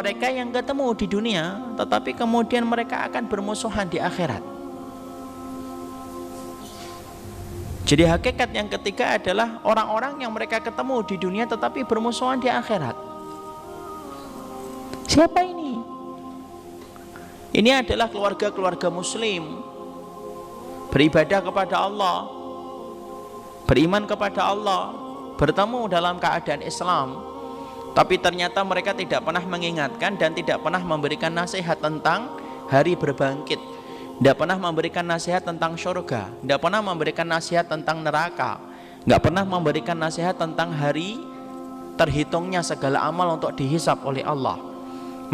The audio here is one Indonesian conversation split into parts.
mereka yang ketemu di dunia, tetapi kemudian mereka akan bermusuhan di akhirat. Jadi hakikat yang ketiga adalah orang-orang yang mereka ketemu di dunia tetapi bermusuhan di akhirat. Siapa ini? Ini adalah keluarga-keluarga muslim, beribadah kepada Allah, beriman kepada Allah, bertemu dalam keadaan Islam, tapi ternyata mereka tidak pernah mengingatkan dan tidak pernah memberikan nasihat tentang hari berbangkit, tidak pernah memberikan nasihat tentang surga, tidak pernah memberikan nasihat tentang neraka, tidak pernah memberikan nasihat tentang hari terhitungnya segala amal untuk dihisab oleh Allah.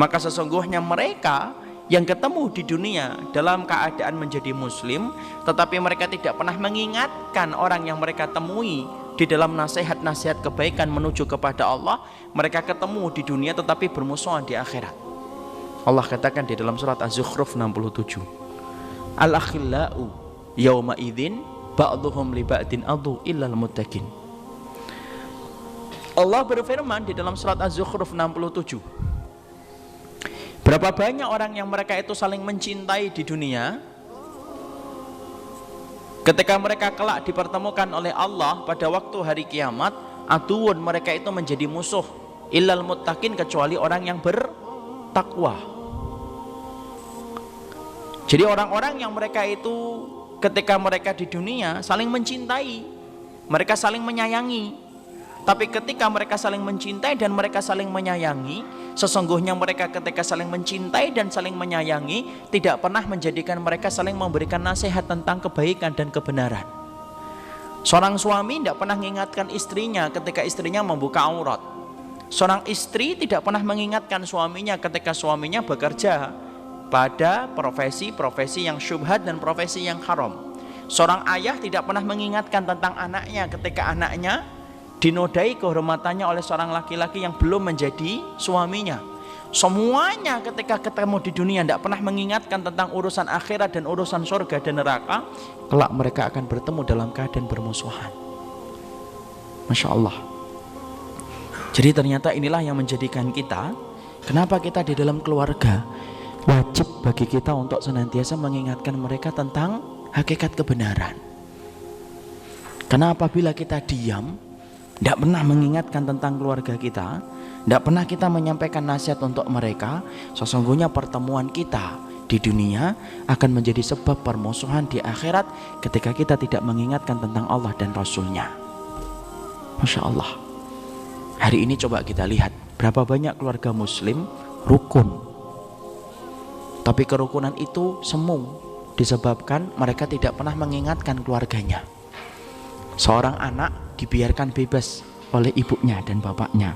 Maka sesungguhnya mereka yang ketemu di dunia dalam keadaan menjadi muslim, tetapi mereka tidak pernah mengingatkan orang yang mereka temui di dalam nasihat-nasihat kebaikan menuju kepada Allah. Mereka ketemu di dunia tetapi bermusuhan di akhirat. Allah katakan di dalam surat Az-Zukhruf 67, Al-akhillau yawma idzin ba'dhuhum li ba'din adu illal muttaqin. Allah berfirman di dalam surat Az-Zukhruf 67, berapa banyak orang yang mereka itu saling mencintai di dunia, ketika mereka kelak dipertemukan oleh Allah pada waktu hari kiamat, aduun, mereka itu menjadi musuh, illal muttaqin, kecuali orang yang bertakwa. Jadi orang-orang yang mereka itu ketika mereka di dunia saling mencintai, mereka saling menyayangi. Tapi ketika mereka saling mencintai dan mereka saling menyayangi, sesungguhnya mereka ketika saling mencintai dan saling menyayangi tidak pernah menjadikan mereka saling memberikan nasihat tentang kebaikan dan kebenaran. Seorang suami tidak pernah mengingatkan istrinya ketika istrinya membuka aurat. Seorang istri tidak pernah mengingatkan suaminya ketika suaminya bekerja pada profesi-profesi yang syubhat dan profesi yang haram. Seorang ayah tidak pernah mengingatkan tentang anaknya ketika anaknya dinodai kehormatannya oleh seorang laki-laki yang belum menjadi suaminya. Semuanya ketika ketemu di dunia tidak pernah mengingatkan tentang urusan akhirat dan urusan surga dan neraka. Kelak mereka akan bertemu dalam keadaan bermusuhan. Masya Allah. Jadi ternyata inilah yang menjadikan kita, kenapa kita di dalam keluarga wajib bagi kita untuk senantiasa mengingatkan mereka tentang hakikat kebenaran. Karena apabila kita diam, tidak pernah mengingatkan tentang keluarga kita, tidak pernah kita menyampaikan nasihat untuk mereka, sesungguhnya pertemuan kita di dunia akan menjadi sebab permusuhan di akhirat ketika kita tidak mengingatkan tentang Allah dan Rasulnya. Masya Allah. Hari ini coba kita lihat berapa banyak keluarga muslim rukun, tapi kerukunan itu semu disebabkan mereka tidak pernah mengingatkan keluarganya. Seorang anak dibiarkan bebas oleh ibunya dan bapaknya,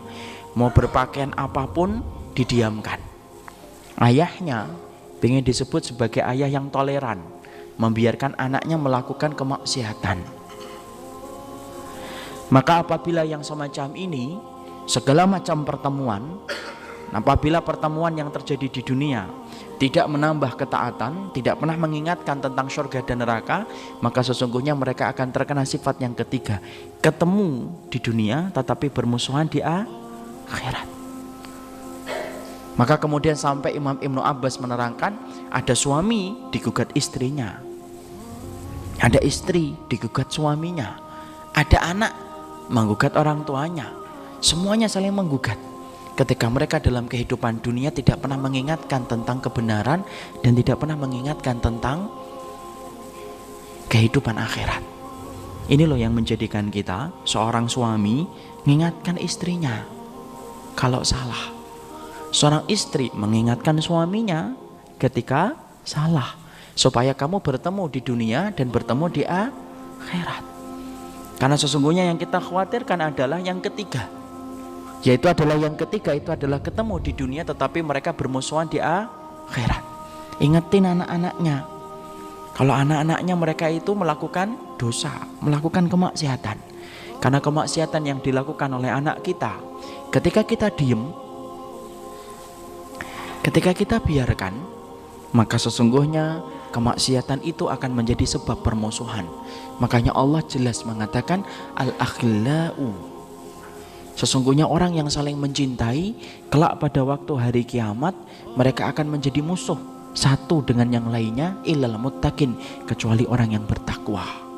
mau berpakaian apapun didiamkan. Ayahnya ingin disebut sebagai ayah yang toleran, membiarkan anaknya melakukan kemaksiatan. Maka apabila yang semacam ini, segala macam pertemuan, apabila pertemuan yang terjadi di dunia tidak menambah ketaatan, tidak pernah mengingatkan tentang surga dan neraka, maka sesungguhnya mereka akan terkena sifat yang ketiga, ketemu di dunia tetapi bermusuhan di akhirat. Maka kemudian sampai Imam Ibnu Abbas menerangkan, ada suami digugat istrinya, ada istri digugat suaminya, ada anak menggugat orang tuanya, semuanya saling menggugat. Ketika mereka dalam kehidupan dunia tidak pernah mengingatkan tentang kebenaran dan tidak pernah mengingatkan tentang kehidupan akhirat. Ini loh yang menjadikan kita, seorang suami mengingatkan istrinya kalau salah, seorang istri mengingatkan suaminya ketika salah, supaya kamu bertemu di dunia dan bertemu di akhirat. Karena sesungguhnya yang kita khawatirkan adalah yang ketiga, yaitu adalah yang ketiga itu adalah ketemu di dunia tetapi mereka bermusuhan di akhirat. Ingetin anak-anaknya, kalau anak-anaknya mereka itu melakukan dosa, melakukan kemaksiatan. Karena kemaksiatan yang dilakukan oleh anak kita, ketika kita diem, ketika kita biarkan, maka sesungguhnya kemaksiatan itu akan menjadi sebab permusuhan. Makanya Allah jelas mengatakan al-akhillau, Sesungguhnya orang yang saling mencintai, kelak pada waktu hari kiamat mereka akan menjadi musuh satu dengan yang lainnya, illal muttaqin, kecuali orang yang bertakwa.